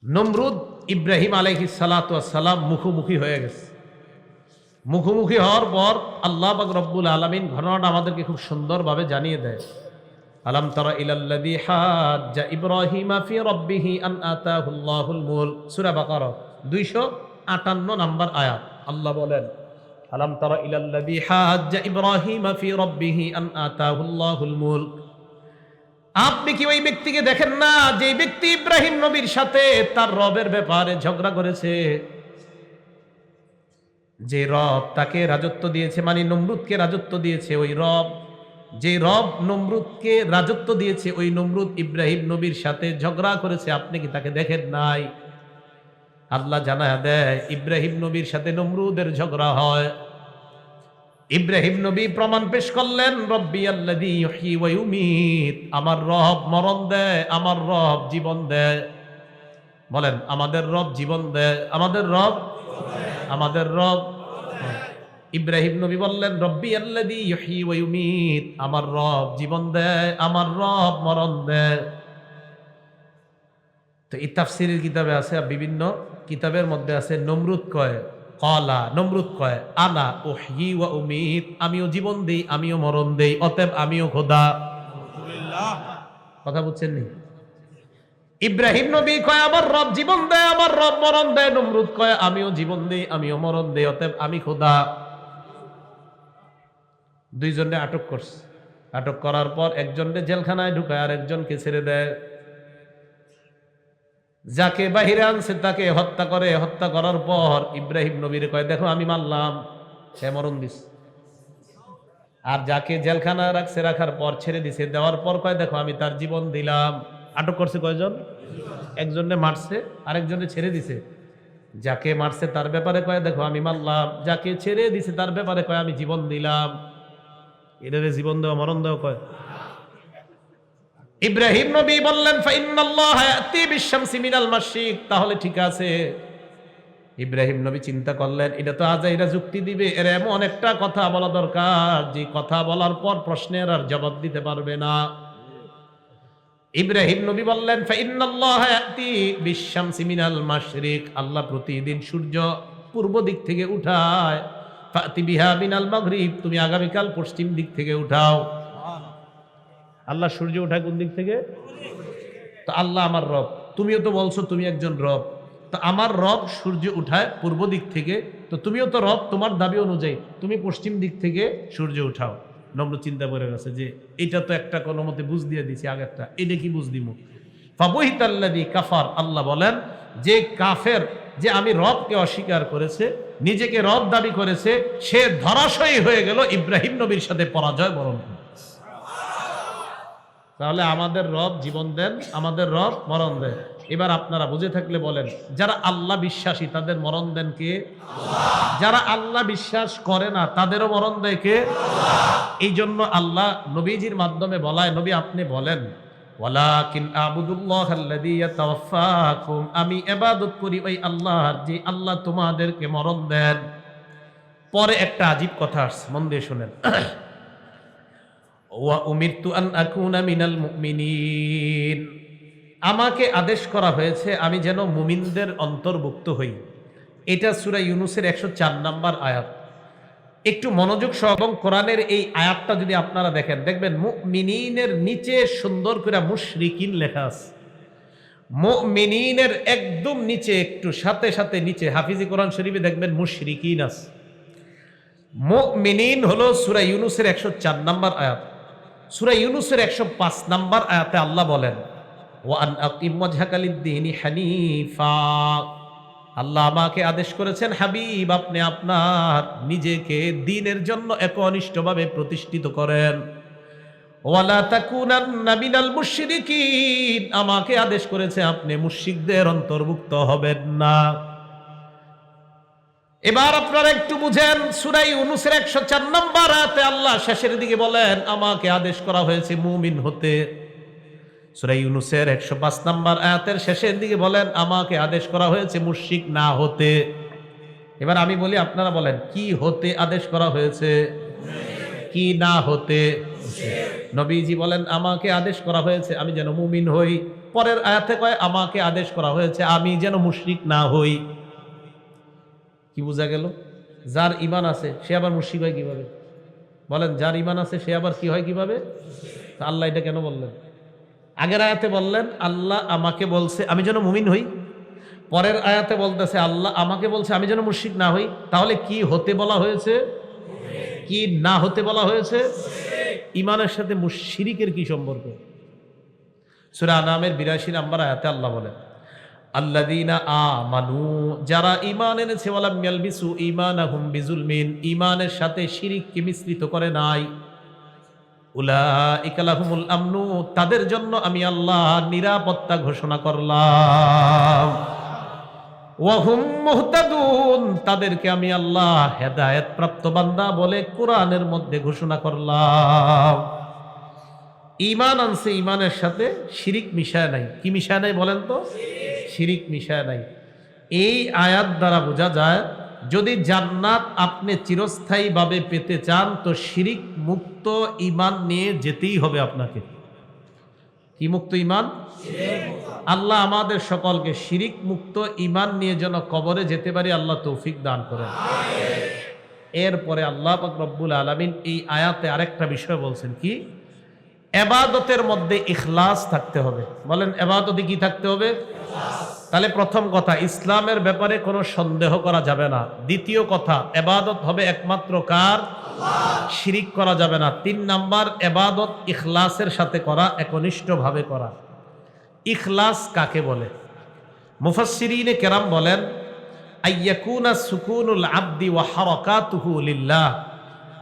নমরুদ ইব্রাহিম আলাইহিস সালাতু ওয়াস সালাম মুখোমুখি হয়ে গেছে। মুখোমুখি হওয়ার পর আল্লাহ পাক রব্বুল আলামিন ঘটনাটা আমাদেরকে খুব সুন্দরভাবে জানিয়ে দেয়। আলাম তারা ইলাল্লাযী হাজ্জা ইব্রাহিমা ফি রাব্বিহি আন আতাহুল্লাহুল মুলক, সূরা বাকারা 258 নম্বর আয়াত। আল্লাহ বলেন, আলাম তারা ইলাল্লাযী হাজ্জা ইব্রাহিমা ফি রাব্বিহি আন আতাহুল্লাহুল মুলক। আপনি কি ওই ব্যক্তিকে দেখেন না যে ব্যক্তি ইব্রাহিম নবীর সাথে তার রবের ব্যাপারে ঝগড়া করেছে? যে রব তাকে রাজত্ব দিয়েছে, মানে নমরুদকে রাজত্ব দিয়েছে, ওই রব, যে রব নমরুদকে রাজত্ব দিয়েছে, ওই নমরুদ ইব্রাহিম নবীর সাথে ঝগড়া করেছে। আপনি কি তাকে দেখেন নাই? আল্লাহ জানায় দেয়, ইব্রাহিম নবীর সাথে নমরুদের ঝগড়া হয়। ইব্রাহিম নবী প্রমাণ পেশ করলেন, রব্বি আল্লাযী ইউহয়ী ওয়া ইউমীত, আমার রব মরণ দেয়, আমার রব জীবন দেয়। বলেন, আমাদের রব জীবন দেয়, আমাদের রব, আমাদের রব। ইব্রাহিম নবী বললেন, রব্বি আল্লাযী ইউহয়ী ওয়া ইউমীত, আমার রব জীবন দেয়, আমার রব মরণ দেয়। তো এই তাফসীরের কিতাবে আছে, বিভিন্ন কিতাবের মধ্যে আছে, নমরুদ কয় ক্বালা, নমরুদ কয় আনা উহয়ী ওয়া উমীত, আমিও জীবন দেই, আমিও মরণ দেই, অতএব আমিও খোদা। কথা বুঝছেন নি? ইব্রাহিম নবী কয় আমার রব জীবন দেয়, আমার রব মরণ দেয়। নমরুদ কয় আমিও জীবন দেই, আমিও মরণ দেই, অতএব আমি খোদা। দুইজনে আটক করছে। আটক করার পর একজনকে জেলখানায় ঢুকায়, আর একজনকে ছেড়ে দেয়। যাকে বাহিরে আনছে তাকে হত্যা করে। হত্যা করার পর ইব্রাহিম নবীর কয়, দেখো আমি মারলাম, সে মরণ দিস। আর যাকে জেলখানায় রাখছে, রাখার পর ছেড়ে দিছে, দেওয়ার পর কয়, দেখো আমি তার জীবন দিলাম। আটক করছে কয়জন? একজনে মারছে, আরেকজনে ছেড়ে দিছে। যাকে মারছে তার ব্যাপারে কয়, দেখো আমি মারলাম। যাকে ছেড়ে দিছে তার ব্যাপারে কয়, আমি জীবন দিলাম। এটারে জীবন দেওয়া, মরণ দেওয়া কয়। ইব্রাহিম নবী বললেন, ফাইন্নাল্লাহা ইয়াতি বিশ-শামসি মিনাল মাশরিক, তাহলে ঠিক আছে। ইব্রাহিম নবী চিন্তা করলেন, এটা তো আজাইরা যুক্তি দিবে, এর এমন একটা কথা বলা দরকার যে কথা বলার পর প্রশ্নের আর জবাব দিতে পারবে না। ইব্রাহিম নবী বললেন, ফাইন্নাল্লাহা ইয়াতি বিশ-শামসি মিনাল মাশরিক, আল্লাহ প্রতিদিন সূর্য পূর্ব দিক থেকে উঠায়। ফাতি বিহা মিনাল মাগরিব, তুমি আগামীকাল পশ্চিম দিক থেকে উঠাও। আল্লাহ সূর্য উঠায় কোন দিক থেকে? তো আল্লাহ আমার রব, তুমিও তো বলছো তুমি একজন রব, তো আমার রব সূর্য উঠায় পূর্ব দিক থেকে, তো তুমিও তো রব, তোমার দাবি অনুযায়ী তুমি পশ্চিম দিক থেকে সূর্য উঠাও। নমরুদ চিন্তা করে গেছে যে এটা তো একটা কোনো মতে বুঝ দিয়ে দিছি, আগেরটা এটা কি বুঝ দিব। ফাবুহিতাল্লাযী কাফার, আল্লাহ বলেন যে কাফের, যে আমি রবকে অস্বীকার করেছে, নিজেকে রব দাবি করেছে, সে ধরাশয়ী হয়ে গেল, ইব্রাহিম নবীর সাথে পরাজয় বরণ করে। তাহলে আমাদের রব জীবন দেন, আমাদের রব মরণ দেন। এবার আপনারা বুঝে থাকলে বলেন, যারা আল্লাহ বিশ্বাসী তাদের মরণ দেন কে? যারা আল্লাহ বিশ্বাস করে না তাদেরও মরণ দেয় কে? এই জন্য আল্লাহ নবীজির মাধ্যমে বলায়, নবী আপনি বলেন, ওয়ালাকিন আবুদুল্লাহাল্লাযী ইয়াতাওয়াফাকুম, আমি ইবাদত করি ওই আল্লাহর, যে আল্লাহ তোমাদেরকে মরণ দেন। পরে একটা আজীব কথা আসছে, মন দিয়ে শুনেন। ওয়া উমিরতু আন আকুনা মিনাল মুমিনিন, আমাকে আদেশ করা হয়েছে আমি যেন মুমিনদের অন্তর্ভুক্ত হই। এটা সূরা ইউনূসের 104 নম্বর আয়াত। একটু মনোযোগ সহ এবং কোরআনের এই আয়াতটা যদি আপনারা দেখেন, দেখবেন মুমিনিনের নিচে সুন্দর করে মুশরিকিন লেখা আছে। মুমিনিনের একদম নিচে, একটু সাথে সাথে নিচে হাফিজি কোরআন শরীফে দেখবেন মুশরিকিন আছে। মুমিনিন হলো সূরা ইউনূসের 104 নম্বর আয়াত। সূরা ইউনূসের 105 নম্বর আয়াতে আল্লাহ বলেন, ওয়া আন আকিম ওয়াজহাকা লিদ-দীনি হানিফা, আল্লাহ আমাকে আদেশ করেছেন, হাবিব আপনি আপনার নিজেকে দ্বীনের জন্য একনিষ্ঠভাবে প্রতিষ্ঠিত করেন। ওয়ালা তাকুনান্না মিনাল মুশরিকিন, আমাকে আদেশ করেছে আপনি মুশরিকদের অন্তর্ভুক্ত হবেন না। এবার আপনারা একটু বুঝেন, সূরা ইউনূসের 104 নম্বর আয়াতে আল্লাহ শেষের দিকে বলেন, আমাকে আদেশ করা হয়েছে মুমিন হতে। সূরা ইউনূসের 105 নম্বর আয়াতের শেষের দিকে বলেন, আমাকে আদেশ করা হয়েছে মুশরিক না হতে। এবার আমি বলি, আপনারা বলেন, কি হতে আদেশ করা হয়েছে? কি না হতে? নবীজি বলেন, আমাকে আদেশ করা হয়েছে আমি যেন মুমিন হই। পরের আয়াতে কয় আমাকে আদেশ করা হয়েছে আমি যেন মুশরিক না হই। কি বোঝা গেল? যার ঈমান আছে সে আবার মুশরিক হয় কিভাবে? বলেন, যার ঈমান আছে সে আবার কি হয় কিভাবে? আল্লাহ এটা কেন বললেন? আগের আয়াতে বললেন আল্লাহ আমাকে বলছে আমি যেন মুমিন হই, পরের আয়াতে বলতেছে আল্লাহ আমাকে বলছে আমি যেন মুশরিক না হই। তাহলে কি হতে বলা হয়েছে, কি না হতে বলা হয়েছে? ঈমানের সাথে শিরকের কি সম্পর্ক? সূরা আনামের ৮২ নম্বর আয়াতে আল্লাহ বলেন আল্লাযীনা আমানু, যারা ঈমান এনেছে, ওয়ালাম ইয়ালবিসু ঈমানাহুম বিজুলমিন, ঈমানের সাথে শিরককে মিশ্রিত করে নাই, উলাইকা লাহুমুল আমনু, তাদের জন্য আমি আল্লাহ নিরাপত্তা ঘোষণা করলাম, ওয়া হুম মুহতাদুন, তাদেরকে আমি আল্লাহ হেদায়েত প্রাপ্ত বান্দা বলে কোরআনের মধ্যে ঘোষণা করলাম। ঈমান আনছে, ঈমানের সাথে শিরিক মিশায় নাই। কি মিশায় নাই বলেন তো? শিরিক মিশায় নাই। এই আয়াত দ্বারা বোঝা যায় যদি জান্নাত আপনি চিরস্থায়ীভাবে পেতে চান তো শিরিক মুক্ত ঈমান নিয়ে যেতেই হবে আপনাকে। কি মুক্ত ঈমান? আল্লাহ আমাদের সকলকে শিরিক মুক্ত ঈমান নিয়ে যেন কবরে যেতে পারি আল্লাহ তৌফিক দান করেন। এরপরে আল্লাহ পাক রব্বুল আলামিন এই আয়াতে আরেকটা বিষয় বলছেন, কি? ইবাদতের মধ্যে ইখলাস থাকতে হবে। বলেন, ইবাদতে কি থাকতে হবে? তাহলে প্রথম কথা, ইসলামের ব্যাপারে কোনো সন্দেহ করা যাবে না। দ্বিতীয় কথা, ইবাদত হবে একমাত্র কার? শিরিক করা যাবে না। ৩ নাম্বার, ইবাদত ইখলাসের সাথে করা, একনিষ্ঠভাবে করা। ইখলাস কাকে বলে? মুফাসসিরিনে কেরাম বলেন আইয়াকুনা সুকুনুল আবদি ওয়া হারাকাতুহু লিল্লাহ।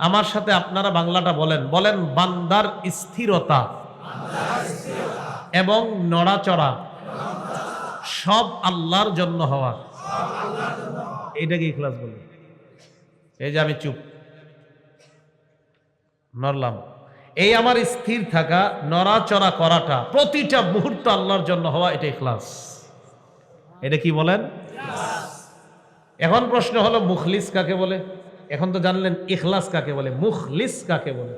আমার সাথে আপনারা বাংলাটা বলেন, বলেন বান্দার স্থিরতা এবং নড়াচড়া সব আল্লাহর জন্য হওয়া, এটাকে ইখলাস বলে। এই যে আমি চুপ নড়লাম, এই আমার স্থির থাকা, নড়াচড়া করাটা প্রতিটা মুহূর্ত আল্লাহর জন্য হওয়া, এটা ইখলাস। এটা কি বলেন? এখন প্রশ্ন হলো মুখলিস কাকে বলে? এখন তো জানলেন ইখলাস কাকে বলে। মুখলিস কাকে বলে?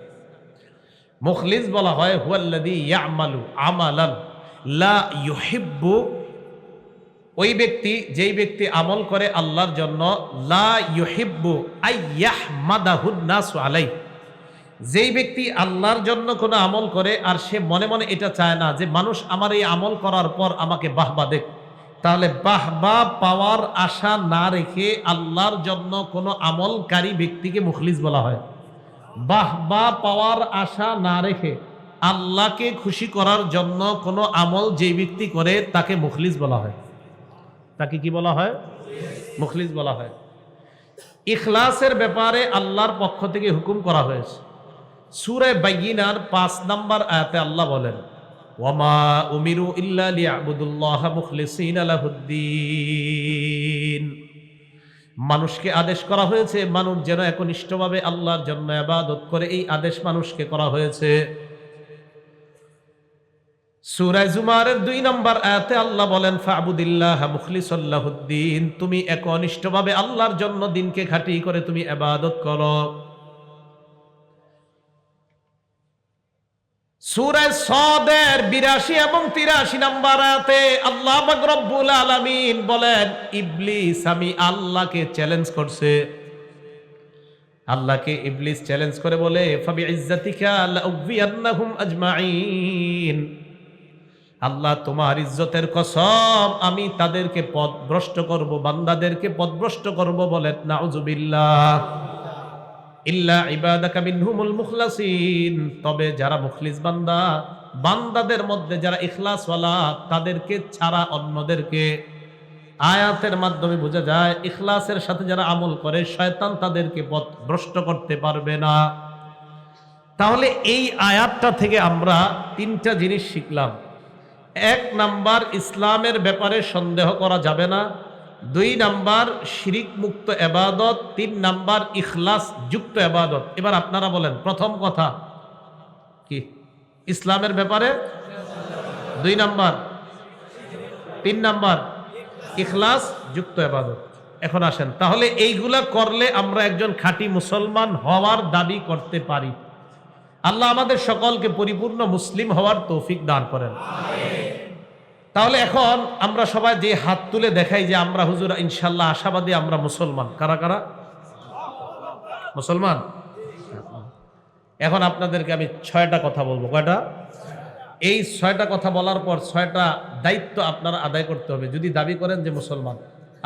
মুখলিস বলা হয় হুয়াল্লাযী ইয়ামালু আমালান লা ইউহিব্বু, ওই ব্যক্তি যেই ব্যক্তি আমল করে আল্লাহর জন্য, লা ইউহিব্বু আইয়াহমাদাহুন নাসু আলাই, যেই ব্যক্তি আল্লাহর জন্য কোনো আমল করে আর সে মনে মনে এটা চায় না যে মানুষ আমার এই আমল করার পর আমাকে বাহবা দেখ, তাহলে বাহবা পাওয়ার আশা না রেখে আল্লাহর জন্য কোনো আমলকারী ব্যক্তিকে মুখলিস বলা হয়। বাহবা পাওয়ার আশা না রেখে আল্লাহকে খুশি করার জন্য কোনো আমল যেই ব্যক্তি করে তাকে মুখলিস বলা হয়। তাকে কি বলা হয়? মুখলিস বলা হয়। ইখলাসের ব্যাপারে আল্লাহর পক্ষ থেকে হুকুম করা হয়েছে। সূরা বাইয়িনার ৫ নম্বর আয়াতে আল্লাহ বলেন ওয়ামা উমিরু ইল্লা লিয়াবুদুল্লাহ মুখলিসিনা লাহুদ্দিন, মানুষকে আদেশ করা হয়েছে মানুষ যেন একনিষ্ঠভাবে আল্লাহর জন্য ইবাদত করে, এই আদেশ মানুষকে করা হয়েছে। সূরা জুমারের ২ নম্বর আয়াতে আল্লাহ বলেন ফাবুদিল্লাহ মুখলিসাল লাহুদ্দিন, তুমি একনিষ্ঠভাবে আল্লাহর জন্য দিনকে খাঁটি করে তুমি ইবাদত করো। সূরা সাদের ৮২ এবং ৮৩ নম্বর আয়াতে আল্লাহ পাক রব্বুল আলামিন বলেন ইবলিস আমি আল্লাহকে চ্যালেঞ্জ করছে। আল্লাহকে ইবলিস চ্যালেঞ্জ করে বলে ফাবিইজ্জাতিকা লাউযিয়ান্নাহুম আজমাইন, আল্লাহ তোমার ইজ্জতের কসম আমি তাদেরকে পথভ্রষ্ট করব, বান্দাদেরকে পথভ্রষ্ট করব। বলেন নাউযুবিল্লাহ। ইল্লা ইবাদাকা মিনহুমুল মুখলাসিন, তবে যারা মুখলিস বান্দা, বান্দাদের মধ্যে যারা ইখলাসওয়ালা তাদেরকে ছাড়া অন্যদেরকে। আয়াতের মাধ্যমে বোঝা যায় ইখলাসের সাথে যারা আমল করে শয়তান তাদেরকে পথভ্রষ্ট করতে পারবে না। তাহলে এই আয়াতটা থেকে আমরা ৩টা জিনিস শিখলাম। ১ নাম্বার, ইসলামের ব্যাপারে সন্দেহ করা যাবে না। ২ নাম্বার, শিরিক মুক্ত ইবাদত। ৩ নাম্বার, ইখলাস যুক্ত ইবাদত। এবার আপনারা বলেন প্রথম কথা কি? ইসলামের ব্যাপারে ২ নাম্বার, ৩ নাম্বার ইখলাস যুক্ত ইবাদত। এখন আসেন, তাহলে এইগুলা করলে আমরা একজন খাঁটি মুসলমান হওয়ার দাবি করতে পারি। আল্লাহ আমাদের সকলকে পরিপূর্ণ মুসলিম হওয়ার তৌফিক দান করেন। তাহলে এখন আমরা সবাই যে হাত তুলে দেখাই যে আমরা হুজুর ইনশাল্লাহ আশাবাদী, আমরা মুসলমান। কারা কারা মুসলমান? এখন আপনাদেরকে আমি 6টা কথা বলবো। কয়টা? এই 6টা কথা বলার পর 6টা দায়িত্ব আপনারা আদায় করতে হবে যদি দাবি করেন যে মুসলমান।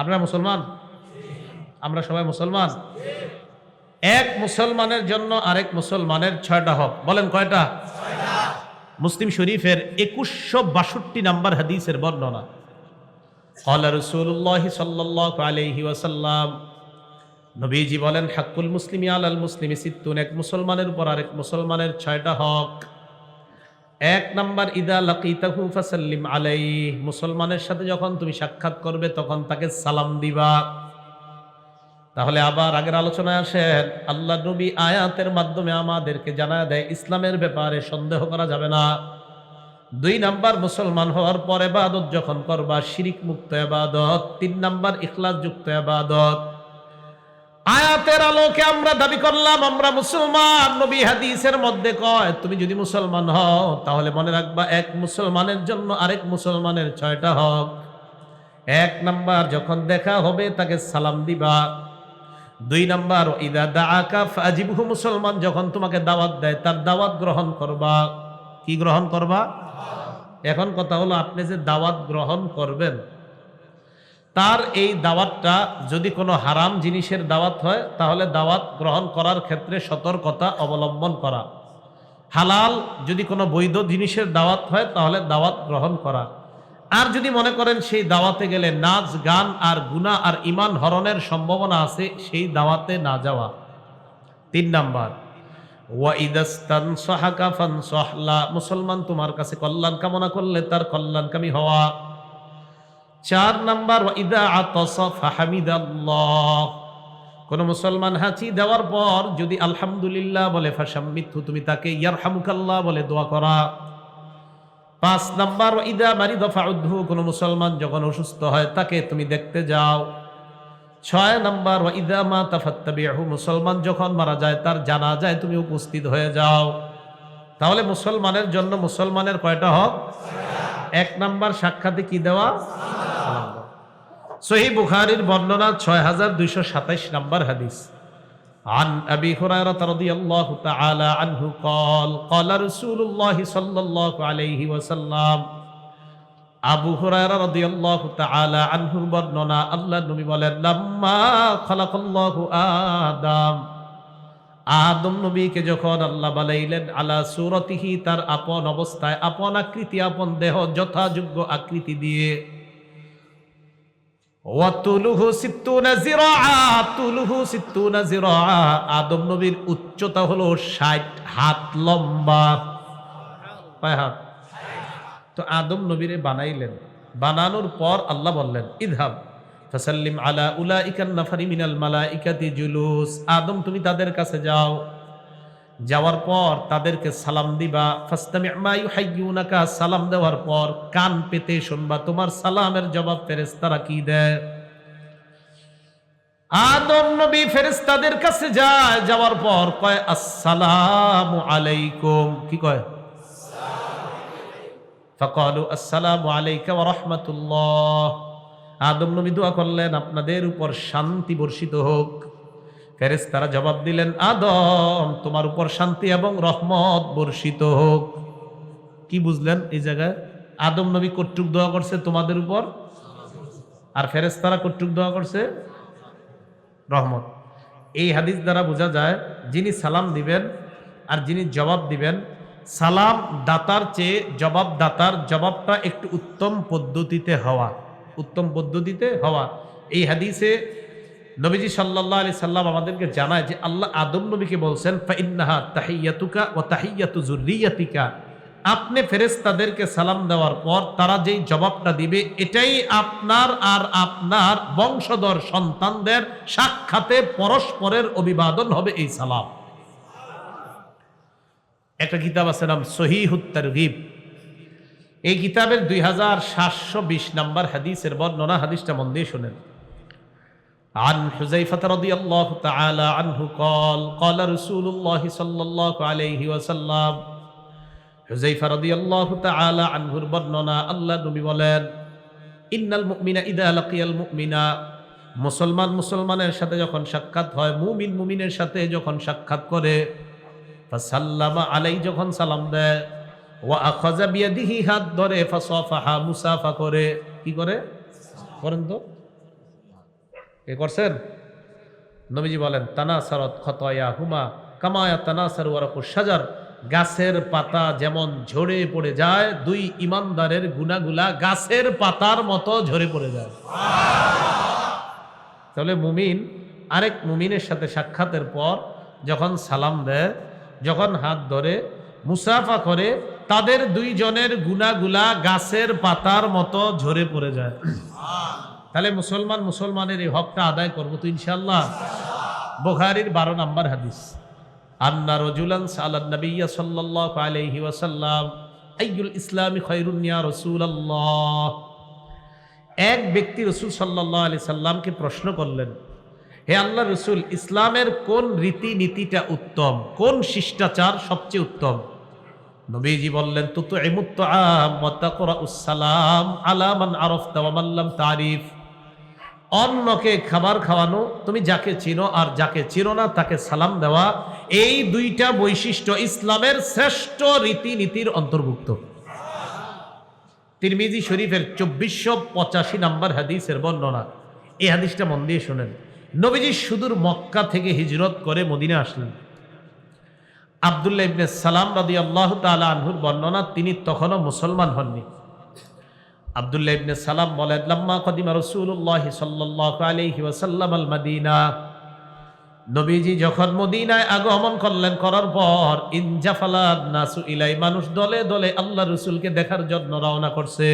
আপনারা মুসলমান? আমরা সবাই মুসলমান। এক মুসলমানের জন্য আরেক মুসলমানের 6টা হক। বলেন কয়টা? মুসলিম শরীফের 2162 নম্বর হাদিসের বর্ণনা। ক্বালা রাসূলুল্লাহ সাল্লাল্লাহু আলাইহি ওয়াসাল্লাম, নবীজি বলেন, হাক্কুল মুসলিমি আলাল মুসলিমি সিত্তুন, এক মুসলমানের উপর আরেক মুসলমানের 6টা হক। 1 নাম্বার, ইদা লাকিতাহু ফাসাল্লিম আলাইহি, মুসলমানের সাথে যখন তুমি সাক্ষাৎ করবে তখন তাকে সালাম দিবা। তাহলে আবার আগের আলোচনায় আসেন, আল্লাহ নবী আয়াতের মাধ্যমে আমাদেরকে জানায় দেয় ইসলামের ব্যাপারে সন্দেহ করা যাবে না। 2 নাম্বার, মুসলমান হওয়ার পর ইবাদত যখন করবা শিরিক মুক্ত ইবাদত। 3 নাম্বার, ইখলাস যুক্ত ইবাদত। আয়াতের আলোকে আমরা দাবি করলাম আমরা মুসলমান। নবী হাদিসের মধ্যে কয় তুমি যদি মুসলমান হও তাহলে মনে রাখবা এক মুসলমানের জন্য আরেক মুসলমানের 6টা হক। 1 নাম্বার, যখন দেখা হবে তাকে সালাম দিবা। 2 নাম্বার, ইদা দাআকা ফাজিবহু, মুসলমান যখন তোমাকে দাওয়াত দেয় তার দাওয়াত গ্রহণ করবা। কি গ্রহণ করবা? এখন কথা হলো আপনি যে দাওয়াত গ্রহণ করবেন তার এই দাওয়াতটা যদি কোনো হারাম জিনিসের দাওয়াত হয় তাহলে দাওয়াত গ্রহণ করার ক্ষেত্রে সতর্কতা অবলম্বন করা। হালাল যদি কোনো বৈধ জিনিসের দাওয়াত হয় তাহলে দাওয়াত গ্রহণ করা। আর যদি মনে করেন সেই দাওয়াতে গেলে নাচ গান আর গুনাহ আর ঈমান হরণের সম্ভাবনা আছে, সেই দাওয়াতে না যাওয়া। 3 নাম্বার, ওয়া ইদাস্তানসাহাকা ফানসাহলা, মুসলমান তোমার কাছে কল্যাণ কামনা করলে তার কল্যাণকামী হওয়া। 4 নাম্বার, ওয়া ইদা আতাসা ফাহামিদাল্লাহ, কোন মুসলমান হাঁচি দেওয়ার পর যদি আলহামদুলিল্লাহ বলে ফাশাম্মিতহু, তুমি তাকে ইয়ারহামুকাল্লাহ বলে দোয়া করা। 5 নাম্বার, ওয়া ইদা মারিদা ফাউদহু, কোন মুসলমান যখন অসুস্থ হয় তাকে তুমি দেখতে যাও। 6 নাম্বার, ওয়া ইদা মাতা ফাত্তাবিহু, মুসলমান যখন মারা যায় তার জানাজায় তুমি উপস্থিত হয়ে যাও। তাহলে মুসলমানের জন্য মুসলমানের কয়টা হক? 1 নাম্বার, সাক্ষাতে কি দেওয়া? সহিহ বুখারীর বর্ণনা 6227 নম্বর হাদিস। عن أبي هريرة رضي الله تعالى عنه قال قال رسول الله صلى الله عليه وسلم, আবু হুরায়রা রাদিয়াল্লাহু তাআলা আনহুর বর্ণনা, আল্লাহর নবী বলেন, লাম্মা খালাকাল্লাহু আদম নবীকে যখন আল্লাহ বানাইলেন, আলা সূরাতিহি, তার আপন অবস্থায়, আপন আকৃতি, আপন দেহ, যথাযোগ্য আকৃতি দিয়ে। ওয়াতুলুহু 60 জিরাআ, তুলুহু 60 জিরাআ, আদম নবীর উচ্চতা হলো 60 হাত লম্বা। কয় হাত? তো আদম নবীরে বানাইলেন, বানানোর পর আল্লাহ বললেন, ইযহাব ফাসাল্লিম আলা উলাইকান নাফারি মিনাল মালাইকাতি জুলুস, আদম তুমি তাদের কাছে যাও, যাওয়ার পর তাদেরকে সালাম দিবা। ফাস্তামি' মা ইউহাইয়ুনাকা, সালাম দেওয়ার পর কান পেতে শুনবা তোমার সালামের জবাব ফেরেশতারা কি দেয়। আদম নবী ফেরেশতাদের কাছে যায়, যাওয়ার পর কয় আসসালামু আলাইকুম। কি কয়? ফাকালু আসসালামু আলাইকা ওয়া রাহমাতুল্লাহ, আদম নবী দোয়া করলেন আপনাদের উপর শান্তি বর্ষিত হোক। ফেরেশতারা জবাব দিলেন, আদম তোমার উপর শান্তি এবং রহমত বর্ষিত হোক। কি বুঝলেন এই জায়গায়? আদম নবী কর্তৃক দোয়া করছে তোমাদের উপর, আর ফেরেশতারা কর্তৃক দোয়া করছে রহমত। এই হাদিস দ্বারা বোঝা যায় যিনি সালাম দিবেন আর যিনি জবাব দিবেন, সালাম দাতার চেয়ে জবাব দাতার জবাবটা একটু উত্তম পদ্ধতিতে হওয়া, উত্তম পদ্ধতিতে হওয়া। এই হাদিসে নবীজি সাল্লাল্লাহু আলাইহি সাল্লাম আমাদেরকে জানায় যে আল্লাহ আদম নবীকে বলছেন, ফাইন্নাহা তাহিয়াতুকা ওয়া তাহিয়াতু যুররিয়াতিকা, আপনি ফেরেশতাদেরকে সালাম দেওয়ার পর তারা যেই জবাবটা দিবে এটাই আপনার আর আপনার বংশধর সন্তানদের সাক্ষাতে পরস্পরের অভিবাদন হবে এই সালাম। একটা কিতাব আছে নাম সহিহুত তারগীব, এই কিতাবের 2720 নম্বর হাদিসের বর্ণনা। হাদিসটা মন দিয়ে শুনেন। عن حذيفة رضي الله تعالى عنه قال قال رسول الله صلى الله عليه وسلم, হুযায়ফা রাদিয়াল্লাহু তাআলা আনহুর বর্ণনা, আল্লাহ নবী বলেন, ইন্নাল মুমিনা ইযা লাকিয়াল মুমিনা, মুসলমান মুসলমানের সাথে যখন সাক্ষাৎ হয়, মুমিন মুমিনের সাথে যখন সাক্ষাৎ করে, ফাসাল্লামা আলাই, যখন সালাম দেয়, ওয়া আখাযা বিয়াদিহি, হাত ধরে, ফাসাফাহা, মুসাফা করে। কি করে? করেন তো, কে করছেন? নবীজি বলেন, তানাসারাত খাতায়াহুমা কামা ইয়াতানাসারু ওয়ারাকুশ শাজার, গাছের পাতা যেমন ঝরে পড়ে যায়, দুই ইমানদারের গুনাহগুলা গাছের পাতার মতো ঝরে পড়ে যায়। তাহলে মুমিন আরেক মুমিনের সাথে সাক্ষাতের পর যখন সালাম দেয়, যখন হাত ধরে, মুসাফা করে, তাদের দুইজনের গুনাহগুলা গাছের পাতার মতো ঝরে পড়ে যায়। তাহলে মুসলমান মুসলমানের এই হকটা আদায় করবো তো ইনশাআল্লাহ। বুখারীর 12 নম্বর হাদিস, আন্না রাজুলান সালান নবিয়্য সাল্লাল্লাহু আলাইহি ওয়াসাল্লাম আইয়ুল ইসলামি খায়রুন ইয়া রাসূলুল্লাহ। এক ব্যক্তি রাসূল সাল্লাল্লাহু আলাইহি সাল্লামকে প্রশ্ন করলেন, হে আল্লাহর রাসূল, ইসলামের কোন রীতিনীতিটা উত্তম, কোন শিষ্টাচার সবচেয়ে উত্তম? নবীজি বললেন, তুতইমুত তাআম ওয়া তাকরাউস সালাম আলা মান আরাফতা ওয়া মান লাম তারিফ। অন্যকে খাবার খাওয়ানো, তুমি যাকে চিনো আর যাকে চিনো না তাকে সালাম দেওয়া, এই দুইটা বৈশিষ্ট্য ইসলামের শ্রেষ্ঠ রীতিনীতির অন্তর্ভুক্ত। তিরমিজি শরীফের 2485 নম্বর হাদিসের বর্ণনা। এই হাদিসটা মন দিয়ে শুনেন। নবীজি সুদূর মক্কা থেকে হিজরত করে মদিনা আসলেন। আব্দুল্লাহ ইবনে সালাম রাদিয়াল্লাহু তাআলা আনহুর বর্ণনা, তিনি তখনও মুসলমান হননি। আব্দুল্লাহ ইবনে সালাম বলেন, লাম্মা কদিমা রাসূলুল্লাহ সাল্লাল্লাহু আলাইহি ওয়াসাল্লাম আল মদিনা, নবীজি যখন মদিনায় আগমন করলেন, করার পর ইনজাফালান নাসু ইলাই, মানুষ দলে দলে আল্লাহ রাসূলকে দেখার জন্য রওনা করছে।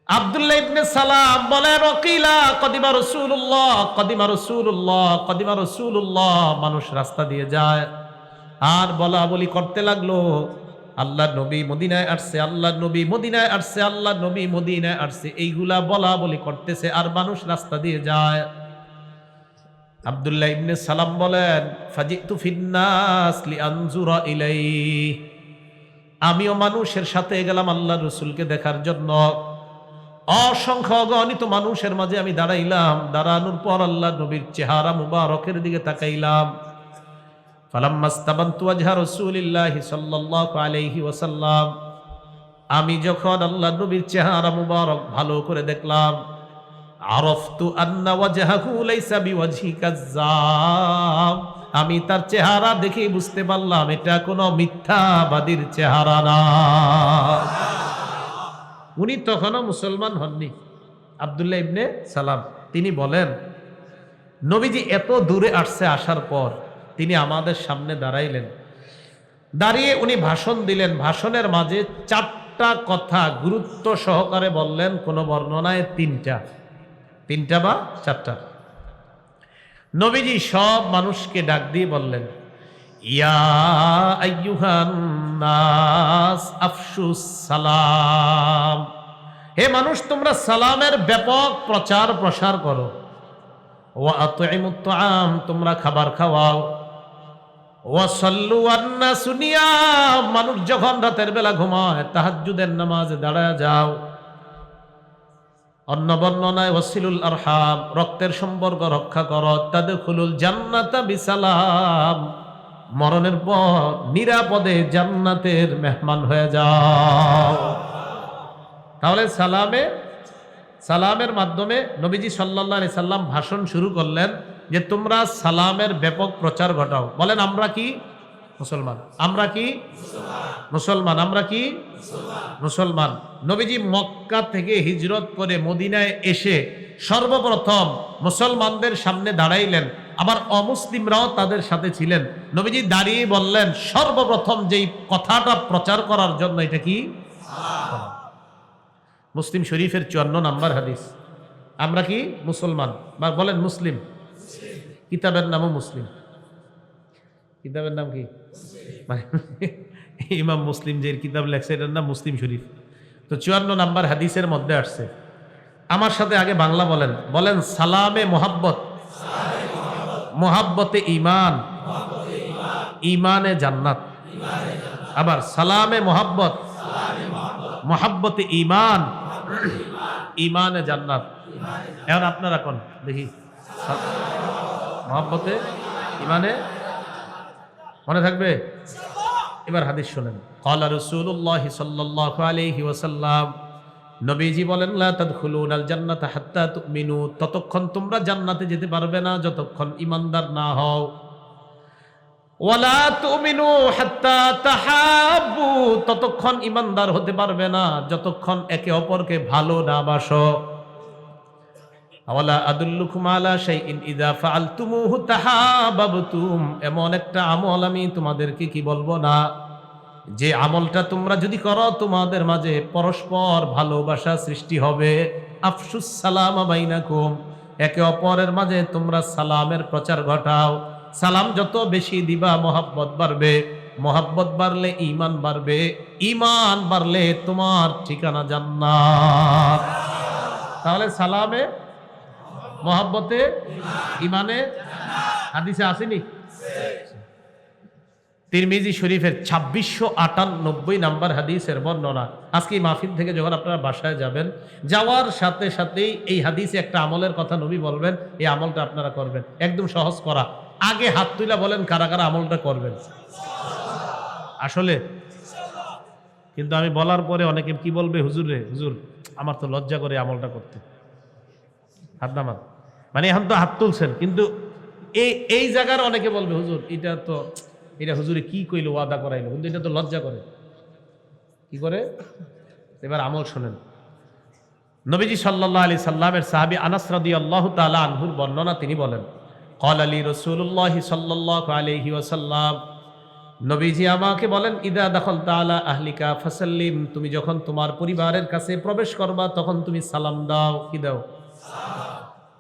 আব্দুল্লাহ ইবনে সালাম বলেন, ওয়াকিলা কদিমা রাসূলুল্লাহ, কদিমা রাসূলুল্লাহ, কদিমা রাসূলুল্লাহ, মানুষ রাস্তা দিয়ে যায় আর বলা বলি করতে লাগলো, আল্লাহ নবী মদিনায় আসছে, আল্লাহ নবী মদিনায় আসছে, আল্লাহ নবী মদিনায় আসছে, এইগুলা বলা বলি করতেছে আর মানুষ রাস্তা দিয়ে যায়। আব্দুল্লাহ ইবনে সালাম বলেন, ফাজিতু ফিন্নাস লিআনজুরা ইলাইহি, আমিও মানুষের সাথে গেলাম আল্লাহ রাসূলকে দেখার জন্য। অসংখ্য অগণিত মানুষের মাঝে আমি দাঁড়াইলাম, দাঁড়ানোর পর আল্লাহ নবীর চেহারা মুবারকের দিকে তাকাইলাম। ফালাম্মাস্তাবানতু ওয়াজহা রাসূলিল্লাহি সাল্লাল্লাহু আলাইহি ওয়াসাল্লাম, আমি যখন আল্লাহ নবীর চেহারা মুবারক ভালো করে দেখলাম, আরাফতু আন্না ওয়াজহাহু লাইসা বিওয়াজহি কাজ্জাব, আমি তার চেহারা দেখেই বুঝতে পারলাম এটা কোনো মিথ্যাবাদীর চেহারা না। উনি তখনও মুসলমান হননি, আব্দুল্লাহ ইবনে সালাম। তিনি বলেন, নবীজি এত দূরে আসছে, আসার পর তিনি আমাদের সামনে দাঁড়াইলেন, দাঁড়িয়ে উনি ভাষণ দিলেন। ভাষণের মাঝে 4টা কথা গুরুত্ব সহকারে বললেন, কোন বর্ণনায় 3টা বা 4টা। নবীজি সব মানুষকে ডাক দিয়ে বললেন, ইয়া আইয়ুহান নাস আফশুস সালাম, হে মানুষ, তোমরা সালামের ব্যাপক প্রচার প্রসার করো। ওয়া আতইমুত তাআম, তোমরা খাবার খাওয়াও। ওয়া সাল্লু ওয়ান-নাসু নিয়াম, মানুষ যখন রাতের বেলা ঘুমায় তাহাজ্জুদের নামাজে দাঁড়ায় যাও। অন্য বর্ণনায় ওয়াসিলুল আরহাম, রক্তের সম্পর্ক রক্ষা করো। তাদখুলুল জান্নাতা বিসালাম, মরণের পর নিরাপদে জান্নাতের মেহমান হয়ে যাও। তাহলে সালামের মাধ্যমে নবীজি সাল্লাল্লাহু আলাইহি সাল্লাম ভাষণ শুরু করলেন যে তোমরা সালামের ব্যাপক প্রচার ঘটাও। বলেন, আমরা কি মুসলমান? আমরা কি মুসলমান? আমরা কি মুসলমান? নবীজি মক্কা থেকে হিজরত করে মদিনায় এসে সর্বপ্রথম মুসলমানদের সামনে দাঁড়াইলেন, আবার অমুসলিমরাও তাদের সাথে ছিলেন। নবীজি দাঁড়িয়ে বললেন, সর্বপ্রথম যেই কথাটা প্রচার করার জন্য, এটা কি? মুসলিম শরীফের 54 নম্বর হাদিস। আমরা কি মুসলমান? বা বলেন মুসলিম। কিতাবের নামও মুসলিম। কিতাবের নাম কি? ইমাম মুসলিম যে কিতাব লেখছে এটার নাম মুসলিম শরীফ। তো 54 নম্বর হাদিসের মধ্যে আসছে। আমার সাথে আগে বাংলা বলেন, বলেন সালামে মোহাব্বত, মোহাব্বতে ঈমান, ঈমানে জান্নাত। আবার সালামে মোহাব্বত, মোহাব্বতে ঈমান, ঈমানে জান্নাত। এখন আপনারা কোন দেখি, মোহাব্বতে ঈমানে মনে থাকবে? এবার হাদিস শুনেন। ক্বালা রাসূলুল্লাহ সাল্লাল্লাহু আলাইহি ওয়াসাল্লাম, নবীজি বলেন, লা তাদখুলুনাল জান্নাতা হাত্তা তুমিনু, ততক্ষণ তোমরা জান্নাতে যেতে পারবে না যতক্ষণ ঈমানদার না হও। ওয়ালা তুমিনু হাত্তা তাহাব্বু, ততক্ষণ ঈমানদার হতে পারবে না যতক্ষণ একে অপরকে ভালো না বাসো। আওয়ালা আদুল্লুকুম আলা শাইইন ইযা ফাআলতুমুহু তাহাব্বাবতুম, এমন একটা আমল আমি তোমাদেরকে কি বলবো না, যে আমলটা তোমরা যদি করো তোমাদের মাঝে পরস্পর ভালোবাসা সৃষ্টি হবে। আফশুস সালাম বাইনাকুম, একে অপরের মাঝে তোমরা সালামের প্রচার ঘটাও। সালাম যত বেশি দিবা মোহাব্বত বাড়বে, মোহাব্বত বাড়লে ঈমান বাড়বে, ঈমান বাড়লে তোমার ঠিকানা জান্নাত। তাহলে সালামে, মোহাব্বতে, ঈমানে, হাদিসে আসেনি? তিরমিজি শরীফের 2698 নাম্বার হাদিসের বর্ণনা। আজকে এই মাহফিল থেকে যখন আপনারা বাসায় যাবেন, যাওয়ার সাথে সাথেই এই হাদিসে একটা আমলের কথা নবী বলবেন, এই আমলটা আপনারা করবেন। একদম সহজ করা। আগে হাত তুলে বলেন কারা কারা আমলটা করবেন আসলে। কিন্তু আমি বলার পরে অনেকে কি বলবে, হুজুর রে, হুজুর আমার তো লজ্জা করে আমলটা করতে। হাত নামান, মানে এখন তো হাত তুলছেন, কিন্তু এই জায়গার অনেকে বলবে, হুজুর এটা হুজুরে কি কইলো, ওয়াদা করাইলো, কিন্তু এটা তো লজ্জা করে। কি করে? এবার আমল শোনেন। নবীজি সাল্লাল্লাহু আলাইহি সাল্লামের সাহাবী আনাস রাদিয়াল্লাহু তাআলা আনহুর বর্ণনা, তিনি বলেন, ক্বালা লি রাসূলুল্লাহ সাল্লাল্লাহু আলাইহি ওয়াসাল্লাম, নবীজি আমাকে বলেন, ইদা দাখালতা আলা আহলিকা ফাসাল্লিম, তুমি যখন তোমার পরিবারের কাছে প্রবেশ করবা তখন তুমি সালাম দাও। কি দাও?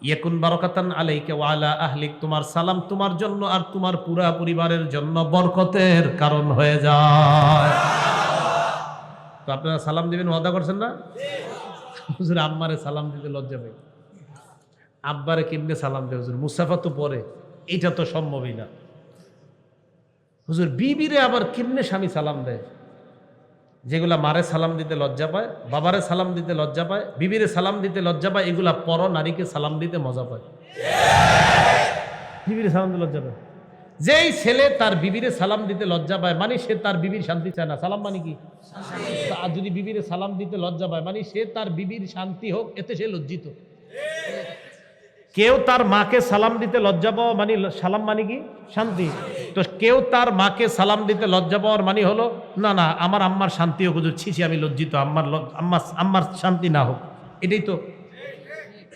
ইয়াকুন বারাকাতান আলাইকা ওয়া আলা আহলিক, তোমার সালাম তোমার জন্য আর তোমার পুরা পরিবারের জন্য বরকতের কারণ হয়ে যায়। তো আপনারা সালাম দিবেন, ওয়াদা করছেন না? হুজুর আম্মারে সালাম দিতে লজ্জা পাই, আব্বারে কেমনে সালাম দেয় হুজুর, মুসাফা তো পরে, এটা তো সম্ভবই না। হুজুর বিবিরে আবার কেমনে স্বামী সালাম দেয়? যেগুলা মারে সালাম দিতে লজ্জা পায়, বাবারে সালাম দিতে লজ্জা পায়, বিবিরে সালাম দিতে লজ্জা পায়, এগুলা পর নারীকে সালাম দিতে মজা পায়। বিবিরে সালাম দিতে লজ্জা পায়। যেই ছেলে তার বিবিরে সালাম দিতে লজ্জা পায়, মানে সে তার বিবির শান্তি চায় না। সালাম মানে কি? আর যদি বিবিরে সালাম দিতে লজ্জা পায়, মানে সে তার বিবির শান্তি হোক, এতে সে লজ্জিত। কেউ তার মাকে সালাম দিতে লজ্জা পাওয়া মানে, সালাম মানে কি? শান্তি। তো কেউ তার মাকে সালাম দিতে লজ্জা পাওয়ার মানে হলো, না না আমার আম্মার শান্তি হোক হুজুর, ছি আমি লজ্জিত, আম্মার শান্তি না হোক। এটাই তো।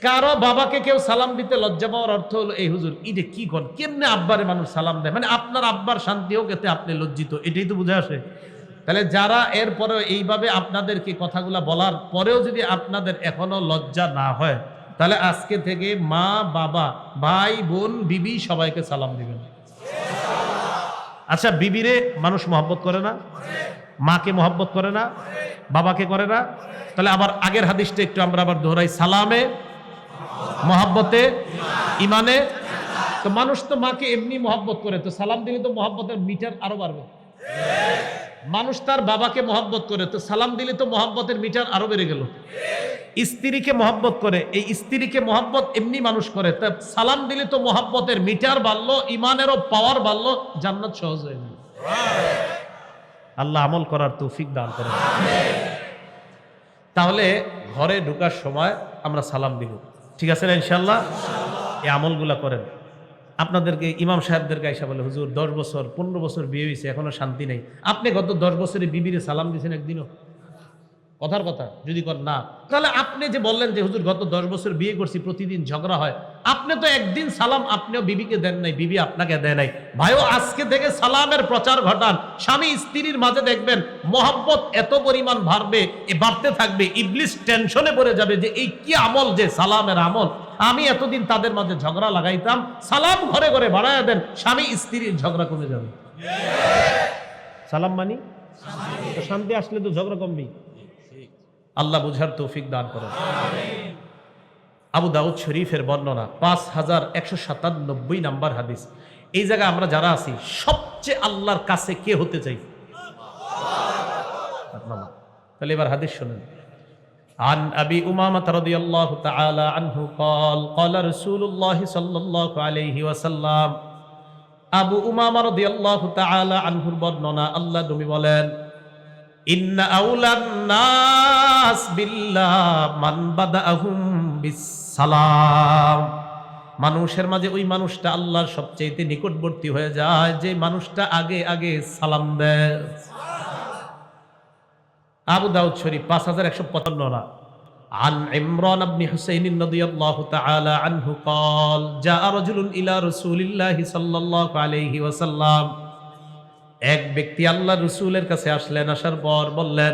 কারো বাবাকে কেউ সালাম দিতে লজ্জা পাওয়ার অর্থ হলো, এই হুজুর এটা কি কর, কেমনে আব্বারে মানুষ সালাম দেয়, মানে আপনার আব্বার শান্তি হোক, এতে আপনি লজ্জিত। এটাই তো বুঝে আসে। তাহলে যারা এরপরে এইভাবে আপনাদেরকে কথাগুলা বলার পরেও যদি আপনাদের এখনো লজ্জা না হয়, তাহলে আজকে থেকে মা, বাবা, ভাই, বোন, বিবি সবাইকে সালাম দিবেন। আচ্ছা, বিবিরে মানুষ মহব্বত করে না? মাকে মহব্বত করে না? বাবাকে করে না? তাহলে আবার আগের হাদিসটা একটু আমরা আবার দোহরাই। সালামে, মহব্বতে, ইমানে। তো মানুষ তো মাকে এমনি মহব্বত করে, তো সালাম দিলে তো মহব্বতের মিটার আরো বাড়বে। মানুষ তার বাবাকে মহব্বত করে, তো সালাম দিলে তো মহব্বতের মিটার আরো বেড়ে গেল। স্ত্রীকে মহব্বত করে, এই স্ত্রীকে মহব্বত এমনি মানুষ করে, তা সালাম দিলে তো মহব্বতের মিটার বাড়লো, ইমানেরও পাওয়ার বাড়লো, জান্নাত সহজ হয়ে গেল। আল্লাহ আমল করার তৌফিক দান করেন। তাহলে ঘরে ঢোকার সময় আমরা সালাম দিব, ঠিক আছে না? ইনশাআল্লাহ এই আমলগুলা করেন। আপনাদেরকে ইমাম সাহেবদেরকে আইসা বলে, হুজুর 10 বছর 15 বছর বিয়ে হয়েছে, এখনো শান্তি নেই। আপনি গত 10 বছরে বিবিরে সালাম দিয়েছেন একদিনও? কথার কথা যদি কর না, তাহলে আপনি যে বললেন যে হুজুর গত 10 বছর বিয়ে করছি, প্রতিদিন ঝগড়া হয়, আপনি তো একদিন সালাম আপনিও বিবিকে দেন নাই, বিবি আপনাকে দেয় নাই। ভাইও আজকে থেকে সালামের প্রচার ঘটান। স্বামী স্ত্রীর মাঝে দেখবেন মহব্বত এত পরিমাণ বাড়বে, বাড়তে থাকবে, ইবলিস টেনশনে পড়ে যাবে যে এই কি আমল, যে সালামের আমল। আমি এতদিন তাদের মাঝে ঝগড়া লাগাইতাম, সালাম ঘরে ঘরে বাড়ায় দেন, স্বামী স্ত্রীর ঝগড়া কমে যাবে। সালাম মানি শান্তি আসলে তো ঝগড়া কমবেই। আল্লাহ বুঝার তৌফিক দান করেন। আবু দাউদ শরীফের বর্ণনা 5197 নাম্বার হাদিস। এই জায়গায় আমরা যারা আছি, সবচেয়ে আল্লাহর কাছে কে হতে চাই? তাহলে এবার হাদিস শুনুন। عن أبي أمامة رضي الله تعالى عنه قال قال رسول الله صلى الله عليه وسلم আবু উমামা রাদিয়াল্লাহু তাআলা আনহুর বর্ণনা, আল্লাহ নবী বলেন, ইন্না আউলান নাস বিল্লাহ মান বাদাআহুম বিসসালাম। মানুষের মাঝে ওই মানুষটা আল্লাহর সবচেয়ে নিকটবর্তী হয়ে যায় যে মানুষটা আগে আগে সালাম দেয়। আবু দাউদ শরীফ 5155। عن عمران بن حسين رضي الله تعالى عنه قال جاء رجل إلى رسول الله صلى الله عليه وسلم। এক ব্যক্তি আল্লাহর রাসূলের কাছে আসলেন, আসার পর বললেন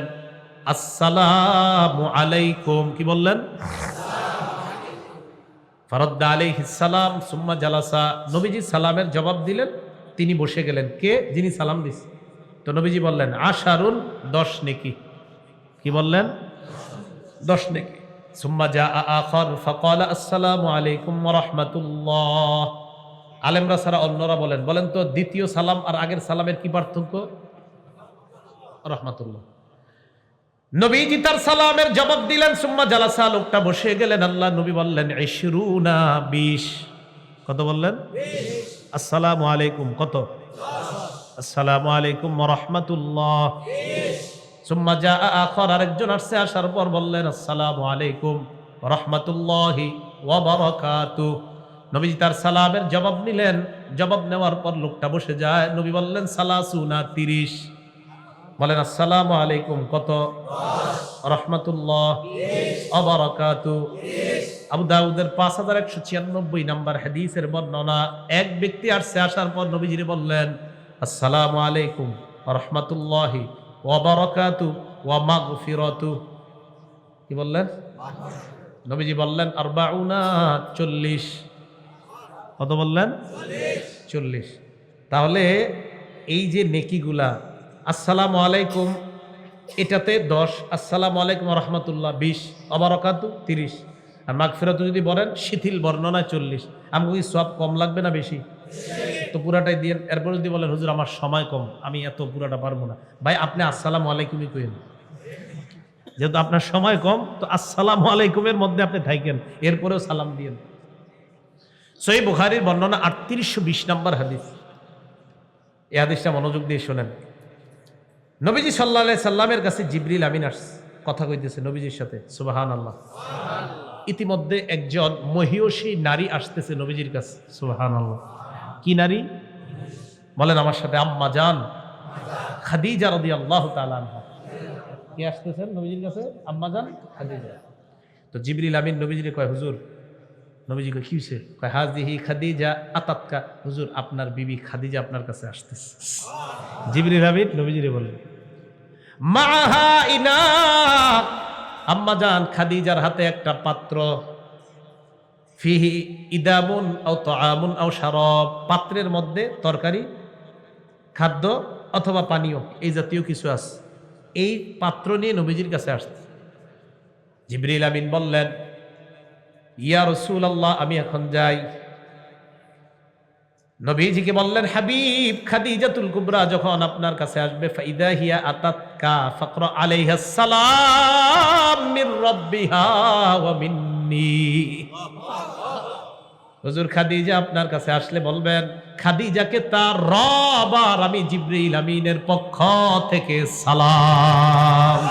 আসসালামু আলাইকুম। কি বললেন? ফারাদ্দা আলাইহিস সালাম সুম্মা জালাসা। নবীজি সালামের জবাব দিলেন, তিনি বসে গেলেন। কে? যিনি সালাম দিয়েছেন। তো নবীজি বললেন আশারুন, 10 নেকি। কি বললেন? 10 নেকি। সুম্মা জাআ আখার ফাকালা আসসালামু আলাইকুম ওয়া রাহমাতুল্লাহ। আলেমরা ছাড়া অন্যরা বলেন তো দ্বিতীয় সালাম আর আগের সালামের কি পার্থক্য? রাহমাতুল্লাহ। নবীজি তার সালামের জবাব দিলেন, সুম্মা জালাসা, লোকটা বসে গেলেন। আল্লাহ নবী বললেন 20। কত বললেন? 20। আসসালামু আলাইকুম কত? 10। আসসালামু আলাইকুম ওয়া রাহমাতুল্লাহ। 20। সুম্মা জাআ আখার, আরেকজন আসছে, আসার পর বললেন আসসালামু আলাইকুম ওয়া রাহমাতুল্লাহি ওয়া বারাকাতুহু। নবীজি তার সালামের জবাব নিলেন। জবাব নেওয়ার পর লোকটা বসে যায়। নবী বললেন সালাসুনা, 30। বলেন আসসালামু আলাইকুম কত? 10। রাহমাতুল্লাহ ওয়া বারাকাতুহু। আবু দাউদের 5196 নাম্বার হাদিসের বর্ণনা। এক ব্যক্তি আসছে, আসার পর নবীজি বললেন আসসালামু আলাইকুম ওয়া রাহমাতুল্লাহি ওয়া বারাকাতুহু ওয়া মাগফিরাতুহু। কি বললেন? নবীজি বললেন 40। কত বললেন? 40। তাহলে এই যে নেকিগুলা, আসসালামু আলাইকুম এটাতে 10, আসসালামু আলাইকুম ওয়া রাহমাতুল্লাহ 20, ওয়া বারাকাতুহু 30, আর মাগফিরাতু যদি বলেন শিথিল বর্ণনায় 40। আমাকে কি সওয়াব কম লাগবে না বেশি? তো পুরাটাই দিয়ে। এরপর যদি বলেন হুজুর আমার সময় কম, আমি এত পুরাটা পারবো না, ভাই আপনি আসসালামু আলাইকুমই কইেন। যেহেতু আপনার সময় কম, তো আসসালামু আলাইকুমের মধ্যে আপনি থাকেন, এরপরেও সালাম দিয়েন। সহিহ বুখারীর বর্ণনা 3820 নম্বর হাদিস। এই হাদিসটা মনোযোগ দিয়ে শোনেন। নবীজি সাল্লাল্লাহু আলাইহি সাল্লামের কাছে জিবরিল আমিন আসছে, কথা কইতেছে নবীজির সাথে। সুবহানাল্লাহ। ইতিমধ্যে একজন মহিয়সী নারী আসতেছে নবীজির কাছে। সুবহানাল্লাহ। কি নারী? বলেন আমার সাথে, আম্মা জান খাদিজা রাদিয়াল্লাহু তাআলা আনহা। কি আসতেছেন নবীজির কাছে? আম্মা জান খাদিজা। তো জিবরিল আমিন নবীজিকে কয় হুজুর। নবীজি কয় কি হইছে? কয় হাযিহি খাদিজা আতাতকা। হুজুর আপনার বিবি খাদিজা আপনার কাছে আসতেছে। জিবরিল আমিন নবীজিরে বললেন মাআহা ইনা। আম্মা জান খাদিজার হাতে একটা পাত্র, ফিহি ইদামুন আও তাআমুন আও শারাব, পাত্রের মধ্যে তরকারি, খাদ্য অথবা পানীয় এই জাতীয় কিছু আছে। এই পাত্র নিয়ে নবীজির কাছে আসছে। জিবরিল আমিন বললেন ইয়া রাসূলুল্লাহ, আমি এখন যাই। নবীজিকে বললেন হাবিব খাদিজাতুল কুবরা যখন আপনার কাছে আসবে, ফাইদা হিয়া আতাতকা ফাকরা আলাইহা সালাম মির রাব্বিহা ওয়া মিন্নি। হুজুর খাদিজা আপনার কাছে আসলে বলবেন খাদিজাকে তার রব আর আমি জিবরিল আমিনের পক্ষ থেকে সালাম।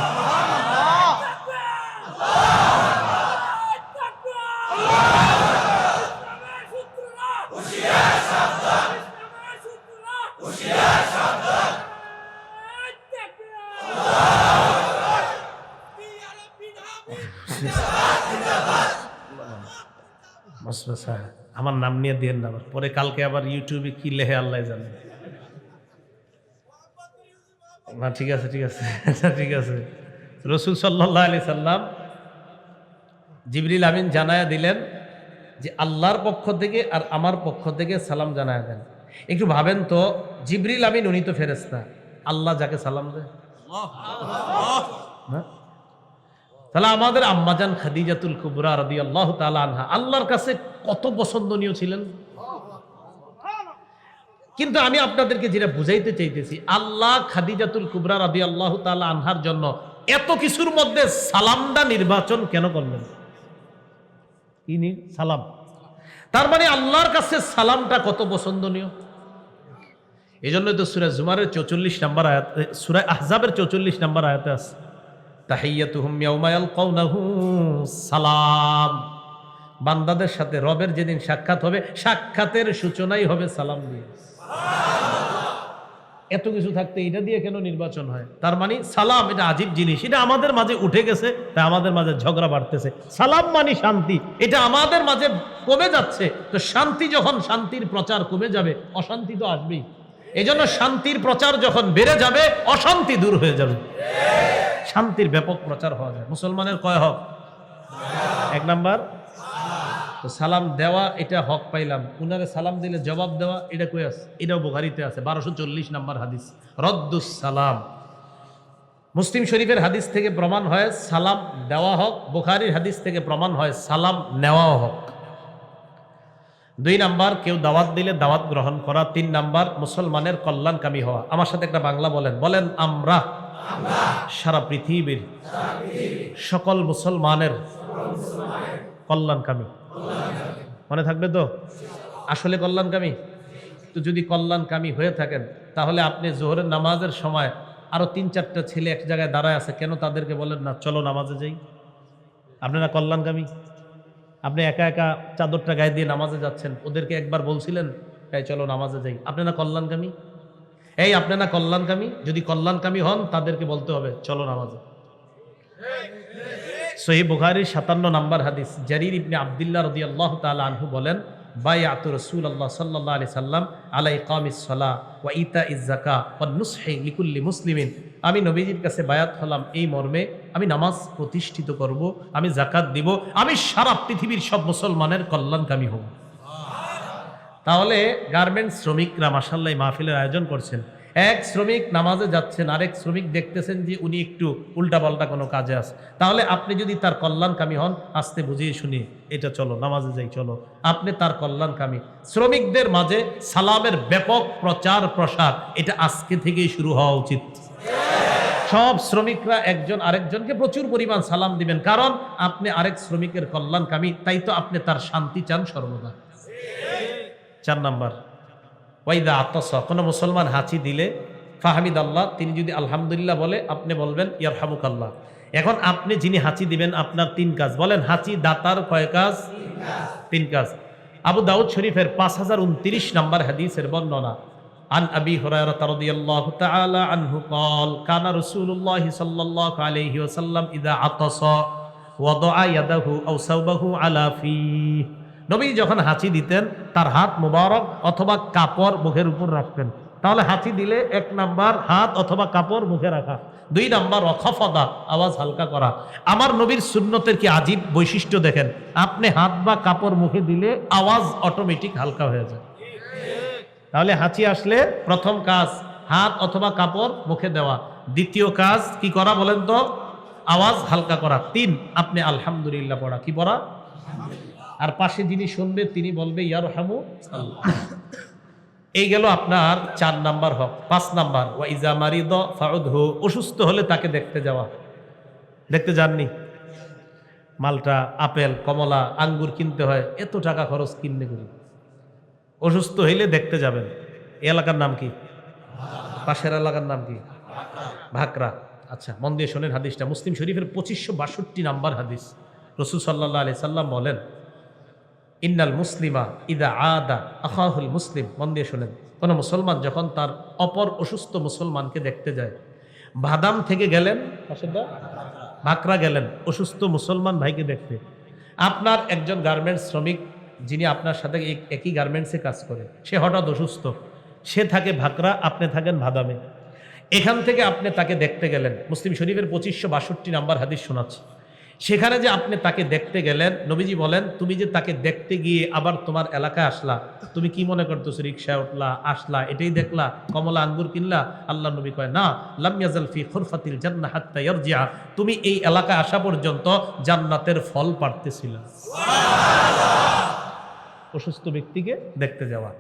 আমার নাম নিয়ে দিয়েন না, পরে কালকে আবার ইউটিউবে কি লেহে আল্লাহ জানে। না ঠিক আছে ঠিক আছে ঠিক আছে। রাসূল সাল্লাল্লাহু আলাইহি সাল্লাম জিবরিল আমিন জানায়া দিলেন যে আল্লাহর পক্ষ থেকে আর আমার পক্ষ থেকে সালাম জানায়া দেন। একটু ভাবেন তো, জিবরিল আমিন উনি তো ফেরেশতা, আল্লাহ যাকে সালাম দেয়। তাহলে আমাদের আম্মাজান খাদিজাতুল কুবরা রাদিয়াল্লাহু তাআলা আনহা আল্লাহর কাছে কত পছন্দনীয় ছিলেন। কিন্তু আমি আপনাদেরকে যেটা বুঝাইতে চাইতেছি, আল্লাহ খাদিজাতুল কুবরা রাদিয়াল্লাহু তাআলা আনহার জন্য এত কিছুর মধ্যে সালামটা নির্বাচন কেন করলেন? ইনি সালাম, তার মানে আল্লাহর কাছে সালামটা কত পছন্দনীয়। এই জন্য তো সূরা জুমারের 44 নম্বর আয়াত, সূরা আহজাবের 44 নম্বর আয়াতে আছে তাহিয়াতুহুম ইয়াউমা ইয়ালকাউনাহু সালাম। বান্দাদের সাথে রবের যেদিন সাক্ষাৎ হবে, সাক্ষাতের সূচনাই হবে সালাম দিয়ে। এত কিছু থাকতে এটা দিয়ে কেন নির্বাচন হয়? তার মানে সালাম এটা আজীব জিনিস, এটা আমাদের মাঝে উঠে গেছে, তাই আমাদের মাঝে ঝগড়া বাড়তেছে। সালাম মানে শান্তি, এটা আমাদের মাঝে কমে যাচ্ছে। তো শান্তি যখন, শান্তির প্রচার কমে যাবে, অশান্তি তো আসবেই। এই জন্য শান্তির প্রচার যখন বেড়ে যাবে, অশান্তি দূর হয়ে যাবে, শান্তির ব্যাপক প্রচার হওয়া যায়। মুসলমানের কয় হক? এক নাম্বার তো সালাম দেওয়া, এটা হক পাইলাম। উনারে সালাম দিলে জবাব দেওয়া, এটা কই আছে? এটাও বুখারীতে আছে 1240 নম্বর হাদিস, রদ্দুস সালাম। মুসলিম শরীফের হাদিস থেকে প্রমাণ হয় সালাম দেওয়া হক, বুখারীর হাদিস থেকে প্রমাণ হয় সালাম নেওয়াও হক। 2 নাম্বার, কেউ দাওয়াত দিলে দাওয়াত গ্রহণ করা। 3 নাম্বার, মুসলমানের কল্যাণকামী হওয়া। আমার সাথে একটা বাংলা বলেন, বলেন আমরা সারা পৃথিবীর সকল মুসলমানের কল্যাণকামী। মনে থাকবে তো? আসলে কল্যাণকামী তো, যদি কল্যাণকামী হয়ে থাকেন তাহলে আপনি জোহরের নামাজের সময় আরো 3-4টা ছেলে এক জায়গায় দাঁড়ায় আছে, কেন তাদেরকে বলেন না চলো নামাজে যাই? আপনারা কল্যাণকামী? আপনি একা একা চাদরটা গায়ে দিয়ে নামাজে যাচ্ছেন, ওদেরকে একবার বলছিলেন তাই চলো নামাজে যাই? আপনারা কল্যাণকামী? এই আপনারা কল্যাণকামী? যদি কল্যাণকামী হন তাদেরকে বলতে হবে চলো নামাজে। সহিহ বুখারীর 57 নম্বর হাদিস, জারীর ইবনে আব্দুল্লাহ রাদিয়াল্লাহু তাআলা আনহু বলেন, বায়াতু রাসূলুল্লাহ সাল্লাল্লাহু আলাইহি সাল্লাম আলা ইকামিস সালাহ ওয়া ইতাইজ যাকাত ওয়া নুসহি লিকুল্লি মুসলিমিন। আমি নবীজির কাছে বায়াত হলাম এই মর্মে, আমি নামাজ প্রতিষ্ঠিত করব, আমি যাকাত দিব, আমি সারা পৃথিবীর সব মুসলমানের কল্যাণকামী হব। তাহলে গার্মেন্টস শ্রমিকরা মাশাআল্লাহ মাহফিলের আয়োজন করছেন। এক শ্রমিক নামাজে যাচ্ছেন, আরেক শ্রমিক দেখতেছেন যে উনি একটু উল্টাপাল্টা কোনো কাজে আছে, তাহলে আপনি যদি তার কল্যাণকামী হন, আস্তে বুঝিয়ে শুনিয়ে এটা চলো নামাজে যাই চলো, আপনি তার কল্যাণকামী। শ্রমিকদের মাঝে সালামের ব্যাপক প্রচার প্রসার, এটা আজকে থেকেই শুরু হওয়া উচিত। সব শ্রমিকরা একজন আরেকজনকে প্রচুর পরিমাণ সালাম দিবেন, কারণ আপনি আরেক শ্রমিকের কল্যাণকামী, তাই তো আপনি তার শান্তি চান সর্বদা। 4 নাম্বার, ওয়াইদা আতাসা, কোনো মুসলমান হাঁচি দিলে ফাহামিদ আল্লাহ, তিনি যদি আলহামদুলিল্লাহ বলে, আপনি বলবেন ইয়ারহামুকাল্লাহ। এখন আপনি যিনি হাঁচি দিবেন, আপনার 3 কাজ। বলেন হাঁচি দাতার কয় কাজ? 3 কাজ। আবু দাউদ শরীফের 5029 নম্বর হাদিসের বর্ণনা, আন আবি হুরায়রা রাদিয়াল্লাহু তাআলা আনহু قال কানা রাসূলুল্লাহ সাল্লাল্লাহু আলাইহি ওয়াসাল্লাম ইযা আতাসা ওয়াদা'a ইয়াদাহু আও সাওবাহু আলা ফি। নবী যখন হাঁচি দিতেন, তার হাত মুবারক অথবা কাপড় মুখের উপর রাখতেন। তাহলে হাঁচি দিলে 1 নাম্বার হাত অথবা কাপড় মুখে রাখা, 2 নাম্বার ওয়াখাফাদা, আওয়াজ হালকা করা। আমার নবীর সুন্নতের কি আজীব বৈশিষ্ট্য দেখেন, আপনি হাত বা কাপড় মুখে দিলে আওয়াজ অটোমেটিক হালকা হয়ে যায়। তাহলে হাঁচি আসলে প্রথম কাজ হাত অথবা কাপড় মুখে দেওয়া, দ্বিতীয় কাজ কি করা বলেন তো? আওয়াজ হালকা করা। 3, আপনি আলহামদুলিল্লাহ পড়া। কি পড়া? আর পাশে যিনি শুনবে তিনি বলবে ইয়ারহামু আল্লাহ। এই গেল আপনার 4 নাম্বার হক। 5 নাম্বার, ওয়া ইজা মারিদ ফাউদহু, অসুস্থ হলে তাকে দেখতে যাওয়া। দেখতে যাননি? মালটা, আপেল, কমলা, আঙ্গুর কিনতে হয়, এত টাকা খরচ কিনতে করি, অসুস্থ হইলে দেখতে যাবেন। এই এলাকার নাম কি? পাশের এলাকার নাম কি? ভাকরা। আচ্ছা, মন দিয়ে শোনেন হাদিসটা, মুসলিম শরীফের 2562 নাম্বার হাদিস। রাসূল সাল্লাল্লাহু আলাইহি সাল্লাম বলেন, ইন্নাল মুসলিমা ইদা আদা আখাহুল মুসলিম। মন দিয়ে শোনেন, কোন মুসলমান যখন তার অপর অসুস্থ মুসলমানকে দেখতে যায়, বাদাম থেকে গেলেন, ভাকরা গেলেন অসুস্থ মুসলমান ভাইকে দেখতে। আপনার একজন গার্মেন্টস শ্রমিক যিনি আপনার সাথে একই গার্মেন্টসে কাজ করে, সে হঠাৎ অসুস্থ, সে থাকে ভাকরা, আপনি থাকেন বাদামে। এখান থেকে আপনি তাকে দেখতে গেলেন, মুসলিম শরীফের 2562 নাম্বার হাদিস শোনাচ্ছে। সেখানে যে আপনি তাকে দেখতে গেলেন, নবীজি বলেন, তুমি যে তাকে দেখতে গিয়ে আবার তোমার এলাকায় আসলা, তুমি কি মনে করতেছো? রিকশায় উঠলা, আসলা, এটাই দেখলা, কমলা আঙ্গুর কিনলা? আল্লাহ নবী কয় না, লাম ইয়াজাল ফি খুরফাতিল জান্নাহ হাত্তা ইয়ারজিআ, তুমি এই এলাকায় আসা পর্যন্ত জান্নাতের ফল পাড়তেছিলা। অসুস্থ ব্যক্তিকে দেখতে যাওয়া।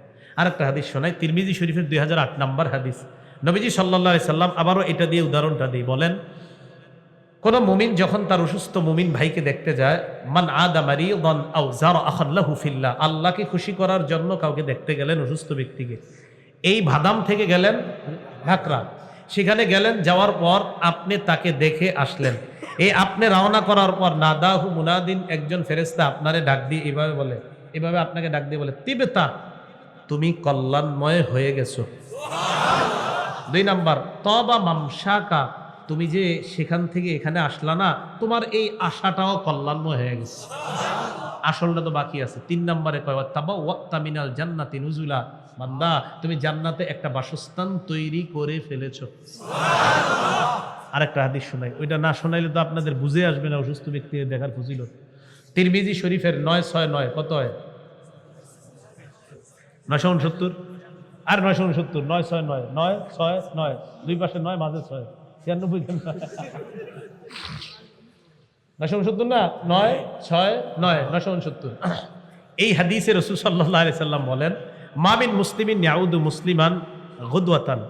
আরেকটা হাদিস শোনাই, তিরমিজি শরীফের 2008 নম্বর হাদিস। নবীজি সাল্লাল্লাহু আলাইহি সাল্লাম আবারও এটা দিয়ে উদাহরণটা দিয়ে বলেন, কোন মুমিন যখন তার অসুস্থ মুমিন ভাইকে দেখতে যায়, মান আদা মারিদান আও যারা আখান লাহু ফিল্লাহ, আল্লাহকে খুশি করার জন্য কাউকে দেখতে গেলেন, অসুস্থ ব্যক্তিকে, এই ভাদাম থেকে গেলেন ঢাকরা, সেখানে গেলেন, যাওয়ার পর আপনি তাকে দেখে আসলেন, এই আপনি রওনা করার পর নাদাহু মুনাদিন, একজন ফেরেশতা আপনারে ডাক দিয়ে এভাবে বলে, এভাবে আপনাকে ডাক দিয়ে বলে, তিবেতা, তুমি কল্যাণময় হয়ে গেছো। 2 নাম্বার, তবা মামশাকা, তুমি যে সেখান থেকে এখানে আসলা না, তোমার এই আশাটাও কল্যাণময় হয়ে গেছে, আসলটা তো বাকি আছে। 3 নম্বরে কয় তাবা ওয়াক্তা মিনাল জান্নাতি নুজুলা, বান্দা তুমি জান্নাতে একটা বাসস্থান তৈরি করে ফেলেছো। আরেকটা হাদিস শোনাই, ওইটা না শোনাইলে তো আপনাদের বুঝে আসবে না অসুস্থ ব্যক্তি দেখার ফজিলত। তিরমিজি শরীফের 969, কত হয়? 969 আর 969, 969, 969, দুই পাশে 9, মাঝে 6, 96 969 না, 969, 969। এই হাদিসে রাসূল সাল্লাল্লাহু আলাইহি সাল্লাম বলেন, মামিন মুসলিমিন ইয়াউদু মুসলিমান গুদওয়াতান,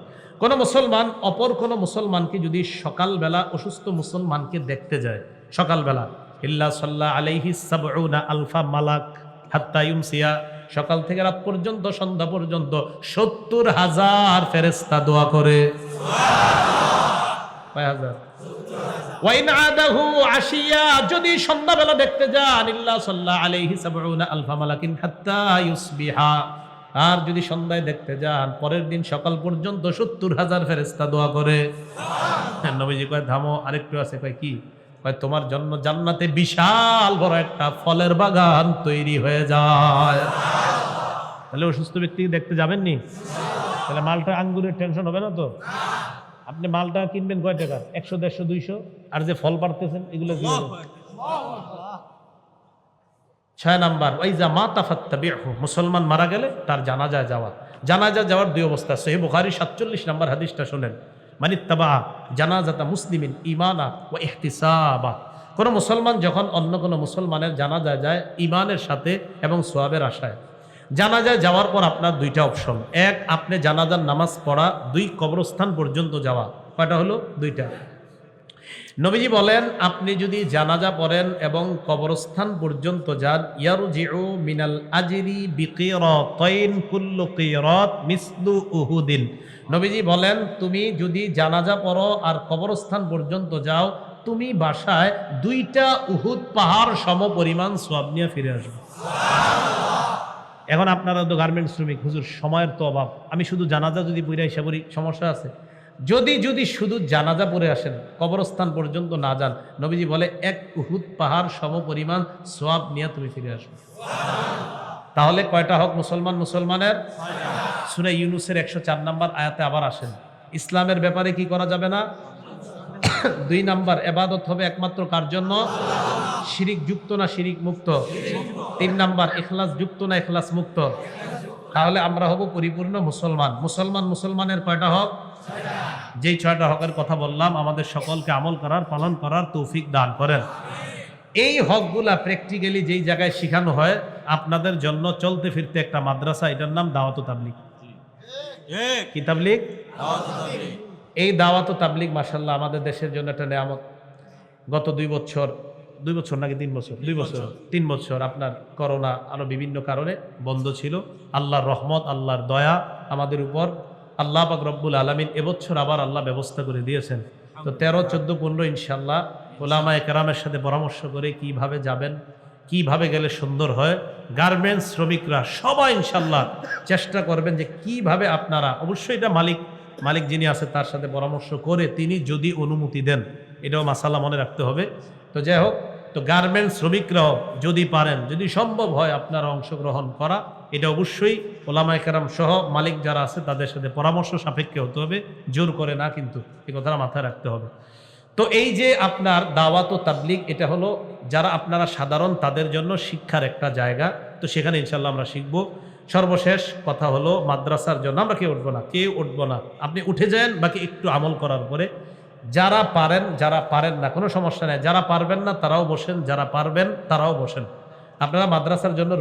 কোন মুসলমান অপর কোন মুসলমানকে যদি সকালবেলা অসুস্থ মুসলমানকে দেখতে যায় সকালবেলা, ইল্লা সাল্লা আলাইহি সাবউনা আলফা মালাক হাত্তা ইউমসিয়া, সকাল থেকে রাত পর্যন্ত, সন্ধ্যা পর্যন্ত 70,000 ফেরেশতা দোয়া করে। কয় হাজার? ওয়াইন আদাহু আশিয়া, যদি সন্ধ্যাবেলা দেখতে যান, ইল্লা সাল্লা আলাইহি সাবউনা আলফা মালাকিন হাত্তা ইউসবিহা, আর যদি সন্ধ্যায় দেখতে যান, পরের দিন সকাল পর্যন্ত 70,000 ফেরেশতা দোয়া করে। নবীজি কয় থামো, আরেকটু আছে। কয় কি? কয় তোমার জন্য জান্নাতে বিশাল বড় একটা ফলের বাগান তৈরি হয়ে যায়। তাহলে অসুস্থ ব্যক্তিকে দেখতে যাবেননি? তাহলে মালটা আঙ্গুরের টেনশন হবে না তো? আপনি মালটা কিনবেন কয় টাকা? 100, 150, 200, আর যে ফল পারতেছেন এগুলো কি হবে? 6 নাম্বার, ওয়াইজা মাতা ফাত্তাবিহু, মুসলমান মারা গেলে তার জানাজায় যাওয়া। জানাজা যাওয়ার 2 অবস্থা। সহিহ বুখারী 47 নাম্বার হাদিসটা শুনেন, মানিত্তাবা জানাজাতা মুসলিমিন ঈমানা ওয়া ইহতিসাবা, কোন মুসলমান যখন অন্য কোন মুসলমানের জানাজায় যায় ঈমানের সাথে এবং সওয়াবের আশায়, জানাজায় যাওয়ার পর আপনার 2টা অপশন, 1 আপনি জানাজার নামাজ পড়া, 2 কবরস্থান পর্যন্ত যাওয়া। কয়টা হলো? 2টা। নবীজি বলেন, আপনি যদি জানাজা পড়েন এবং কবরস্থান পর্যন্ত যান, ইয়ারজিউ মিনাল আজরি বিকিরাতাইন কুল্লু কিরাত মিসলু উহুদিন, নবীজি বলেন তুমি যদি জানাজা পড়ো আর কবরস্থান পর্যন্ত যাও, তুমি বাসায় 2টা উহুদ পাহাড় সম পরিমাণ সওয়াব নিয়ে ফিরে আসবে। এখন আপনারা তো গার্মেন্টস শ্রমিক, হুজুর সময়ের তো অভাব, আমি শুধু জানাজা যদি পড়ে এসে পড়ি, সমস্যা আছে? যদি শুধু জানাজা পড়ে আসেন, কবরস্থান পর্যন্ত না যান, নবীজি বলে 1 উহুদ পাহাড় সম পরিমাণ সওয়াব নিয়ে তুমি ফিরে আসবে। তাহলে কয়টা হক মুসলমানের? সূরা ইউনূসের 104 নম্বর আয়াতে আবার আসেন, ইসলামের ব্যাপারে কি করা যাবে না? 2 নাম্বার, ইবাদত হবে একমাত্র কার জন্য? শিরিক যুক্ত না শিরিক মুক্ত? 3 নাম্বার, ইখলাস যুক্ত না ইখলাস মুক্ত? তাহলে আমরা হব পরিপূর্ণ মুসলমান। মুসলমানের কয়টা হক? যেই 6টা হকের কথা বললাম, আমাদের সকলকে আমল করার, পালন করার তৌফিক দান করেন। এই হকগুলা প্র্যাকটিক্যালি যেই জায়গায় শেখানো হয়, আপনাদের জন্য চলতে ফিরতে একটা মাদ্রাসা, এটার নাম দাওয়াত ও তাবলীগ। কি তাবলীগ? এই দাওয়াত ও তাবলীগ মাশাআল্লাহ আমাদের দেশের জন্য একটা নেয়ামত। গত 2 বছর নাকি 3 বছর? 3 বছর আপনার করোনা আরো বিভিন্ন কারণে বন্ধ ছিল। আল্লাহর রহমত, আল্লাহর দয়া আমাদের উপর। আল্লাহ পাক রব্বুল আলামিন এবছর আবার আল্লাহ ব্যবস্থা করে দিয়েছেন। তো 13, 14, 15 ইনশাআল্লাহ উলামায়ে কেরামের সাথে পরামর্শ করে কিভাবে যাবেন, কিভাবে গেলে সুন্দর হয়, গার্মেন্টস শ্রমিকরা সবাই ইনশাআল্লাহ চেষ্টা করবেন যে কিভাবে আপনারা, অবশ্যই এটা মালিক যিনি আছে তার সাথে পরামর্শ করে তিনি যদি অনুমতি দেন, এটাও মাসালা মনে রাখতে হবে। তো যাই হোক, তো গার্মেন্টস শ্রমিকরাও যদি পারেন, যদি সম্ভব হয় আপনারা অংশগ্রহণ করা, এটা অবশ্যই ওলামায়ে কেরাম সহ মালিক যারা আছে তাদের সাথে পরামর্শ সাপেক্ষে হতে হবে, জোর করে না, কিন্তু এই কথাটা মাথায় রাখতে হবে। তো এই যে আপনার দাওয়াত ও তাবলীগ, এটা হলো যারা আপনারা সাধারণ তাদের জন্য শিক্ষার একটা জায়গা। তো সেখানে ইনশাল্লাহ আমরা শিখবো। সর্বশেষ কথা হলো, মাদ্রাসার জন্য আমরা কেউ উঠবো না। আপনি উঠে যান বাকি একটু আমল করার পরে। যারা পারেন না কোনো সমস্যা নেই, যারা পারবেন না তারাও বসেন, যারা পারবেন তারাও বসেন। আপনারা মাদ্রাসার জন্য